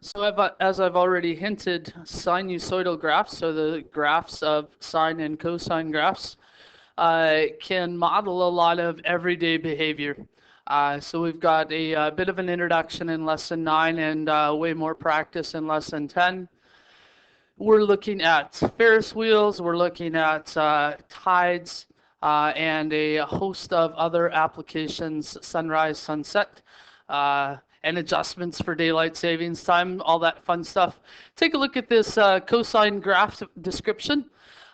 So as I've already hinted, sinusoidal graphs, so the graphs of sine and cosine graphs, can model a lot of everyday behavior. So we've got a bit of an introduction in lesson 9 and way more practice in lesson 10. We're looking at Ferris wheels, we're looking at tides, and a host of other applications, sunrise, sunset, and adjustments for daylight savings time, all that fun stuff. Take a look at this cosine graph description.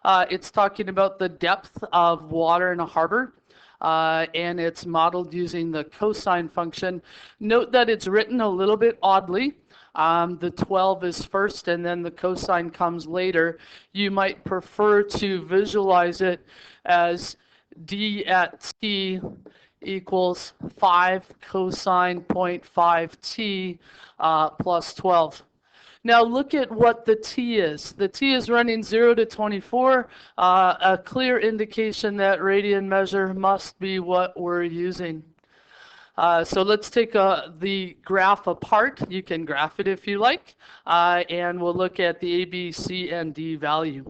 It's talking about the depth of water in a harbor. And it's modeled using the cosine function. Note that it's written a little bit oddly. The 12 is first and then the cosine comes later. You might prefer to visualize it as d at t equals 5 cosine 0.5t plus 12. Now look at what the t is. The t is running 0 to 24, a clear indication that radian measure must be what we're using. So let's take the graph apart. You can graph it if you like, and we'll look at the A, B, C, and D value.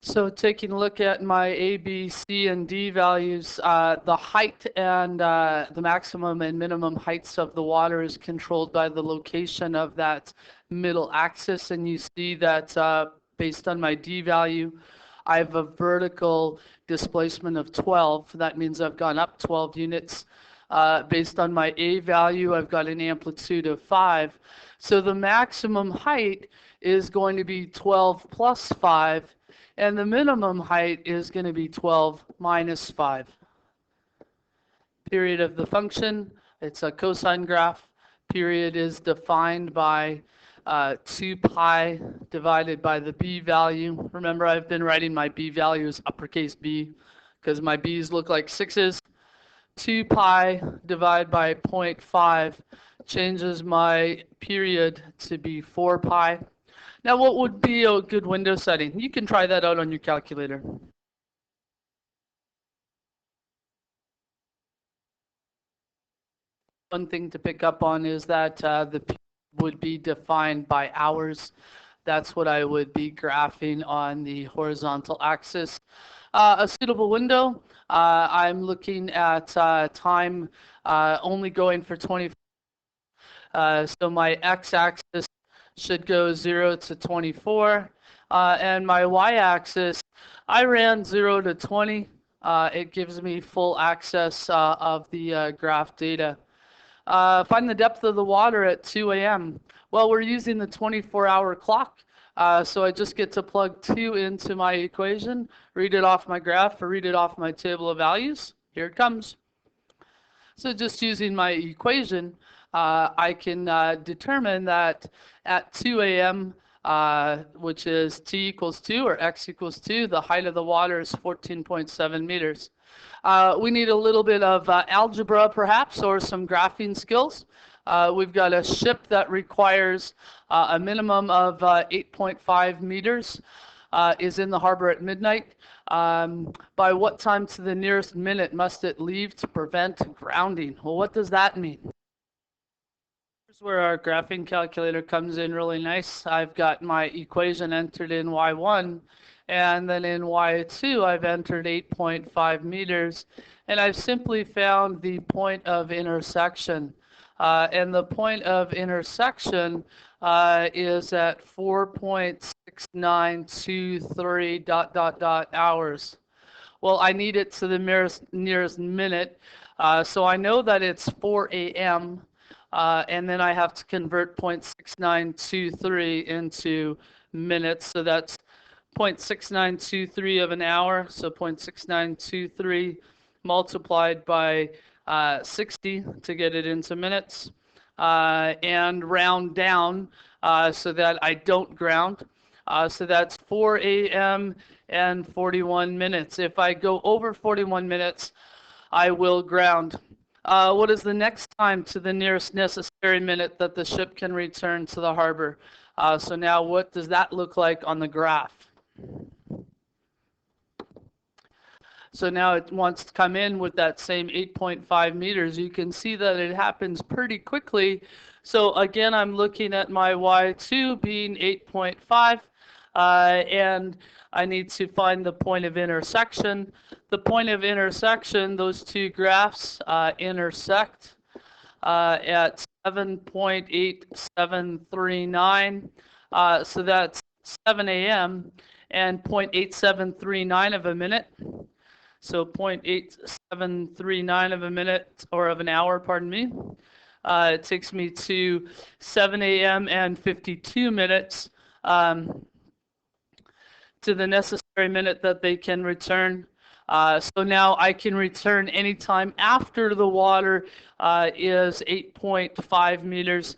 So taking a look at my A, B, C, and D values, the height and the maximum and minimum heights of the water is controlled by the location of that middle axis. And you see that based on my D value, I have a vertical displacement of 12. That means I've gone up 12 units. Based on my A value, I've got an amplitude of 5. So the maximum height is going to be 12 plus 5. And the minimum height is going to be 12 minus 5. Period of the function, it's a cosine graph. Period is defined by 2 pi divided by the b value. Remember, I've been writing my b value as uppercase B because my b's look like 6's. 2 pi divided by 0.5 changes my period to be 4 pi. Now, what would be a good window setting? You can try that out on your calculator. One thing to pick up on is that the period would be defined by hours. That's what I would be graphing on the horizontal axis. A suitable window, I'm looking at time only going for 24. So my x-axis should go 0 to 24. And my y-axis, I ran 0 to 20. It gives me full access of the graph data. Find the depth of the water at 2 a.m. Well, we're using the 24-hour clock. So I just get to plug 2 into my equation, read it off my graph, or read it off my table of values. Here it comes. So just using my equation, I can determine that at 2 a.m., which is t equals 2 or x equals 2, the height of the water is 14.7 meters. We need a little bit of algebra perhaps, or some graphing skills. We've got a ship that requires a minimum of 8.5 meters, is in the harbor at midnight. By what time to the nearest minute must it leave to prevent grounding? Well, what does that mean? Here's where our graphing calculator comes in really nice. I've got my equation entered in y1, and then in y2 I've entered 8.5 meters, and I've simply found the point of intersection. And the point of intersection is at 4.6923 ... hours. Well, I need it to the nearest minute, so I know that it's 4 a.m. And then I have to convert 0.6923 into minutes, so that's 0.6923 of an hour, so 0.6923 multiplied by 60 to get it into minutes, and round down so that I don't ground. So that's 4 a.m. and 41 minutes. If I go over 41 minutes, I will ground. What is the next time to the nearest necessary minute that the ship can return to the harbor? So now what does that look like on the graph? So now it wants to come in with that same 8.5 meters. You can see that it happens pretty quickly. So again, I'm looking at my y2 being 8.5, and I need to find the point of intersection. The point of intersection, those two graphs intersect at 7.8739. So that's 7 a.m. and 0.8739 of a minute. So 0.8739 of a minute, or of an hour, pardon me. It takes me to 7 a.m. and 52 minutes to the necessary minute that they can return. So now I can return anytime after the water is 8.5 meters.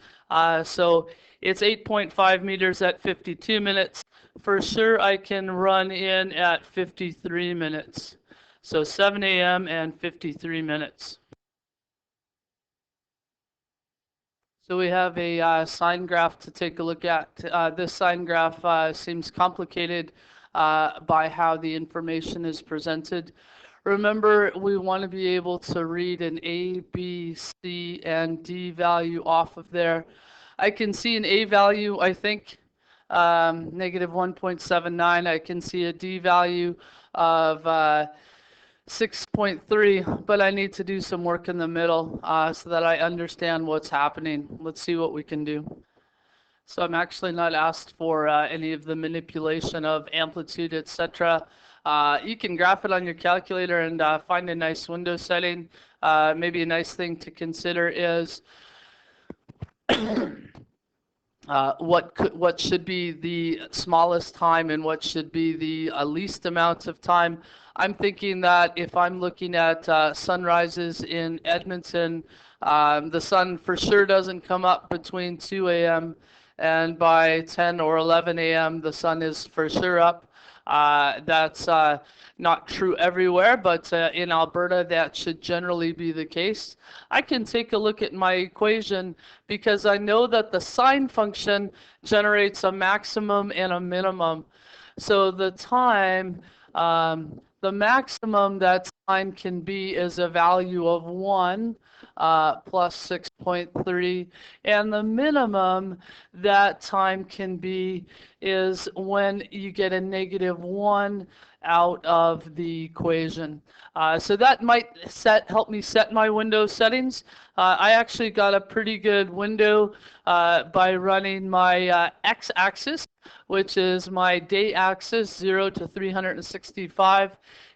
So it's 8.5 meters at 52 minutes. For sure, I can run in at 53 minutes. So 7 a.m. and 53 minutes. So we have a sine graph to take a look at. This sine graph seems complicated by how the information is presented. Remember, we want to be able to read an A, B, C, and D value off of there. I can see an A value, I think, negative 1.79. I can see a D value of 6.3, but I need to do some work in the middle so that I understand what's happening. Let's see what we can do. So I'm actually not asked for any of the manipulation of amplitude, etc. You can graph it on your calculator and find a nice window setting. Maybe a nice thing to consider is what should be the smallest time and what should be the least amount of time. I'm thinking that if I'm looking at sunrises in Edmonton, the sun for sure doesn't come up between 2 a.m. and by 10 or 11 a.m. the sun is for sure up. That's not true everywhere, but in Alberta that should generally be the case. I can take a look at my equation because I know that the sine function generates a maximum and a minimum. So the time, the maximum that sine can be is a value of 1 plus 6.3, and the minimum that time can be is when you get a negative 1 out of the equation. So that might help me set my window settings. I actually got a pretty good window by running my x-axis, which is my day axis, 0 to 365,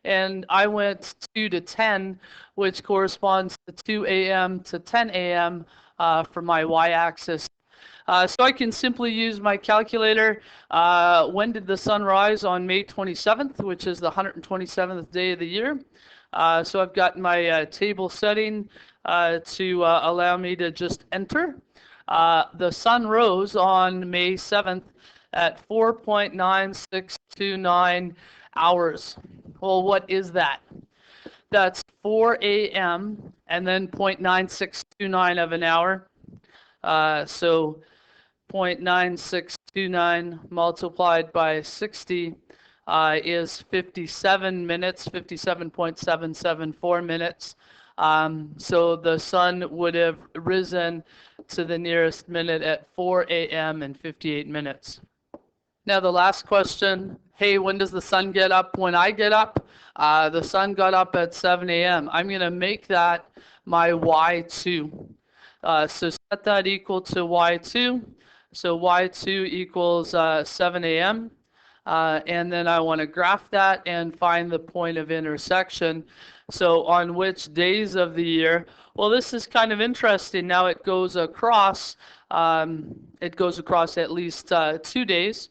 and I went 2 to 10, which corresponds to 2 a.m. to 10 a.m. For my y-axis. So I can simply use my calculator. When did the sun rise? On May 27th, which is the 127th day of the year. So I've got my table setting to allow me to just enter. The sun rose on May 7th at 4.9629 hours. Well, what is that? That's 4 a.m. and then 0.9629 of an hour. So 0.9629 multiplied by 60 is 57 minutes, 57.774 minutes. So the sun would have risen to the nearest minute at 4 a.m. and 58 minutes. Now the last question, hey, when does the sun get up? When I get up, the sun got up at 7 a.m. I'm going to make that my y2. So set that equal to y2. So y2 equals 7 a.m. And then I want to graph that and find the point of intersection. So on which days of the year? Well, this is kind of interesting. Now it goes across at least 2 days.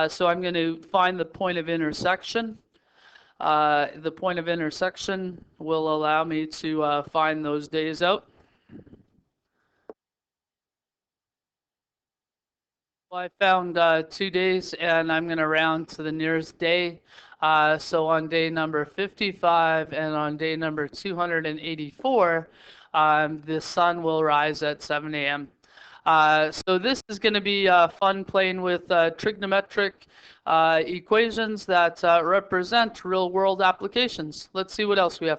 So I'm going to find the point of intersection. The point of intersection will allow me to find those days out. Well, I found 2 days, and I'm going to round to the nearest day. So on day number 55 and on day number 284, the sun will rise at 7 a.m. So this is going to be fun playing with trigonometric equations that represent real-world applications. Let's see what else we have.